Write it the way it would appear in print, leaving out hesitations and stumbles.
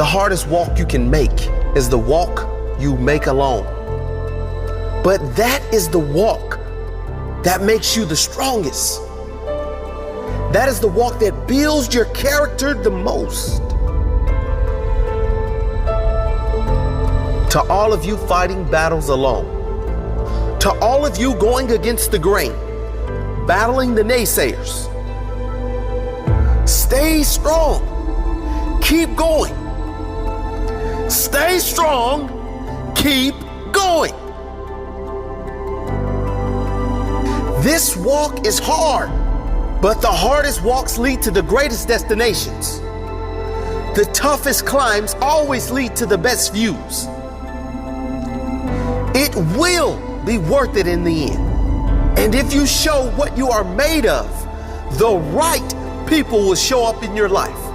The hardest walk you can make is the walk you make alone. But that is the walk that makes you the strongest. That is the walk that builds your character the most. To all of you fighting battles alone, to all of you going against the grain, battling the naysayers, stay strong. Keep going. Stay strong. Keep going. This walk is hard, but the hardest walks lead to the greatest destinations. The toughest climbs always lead to the best views. It will be worth it in the end. And if you show what you are made of, the right people will show up in your life.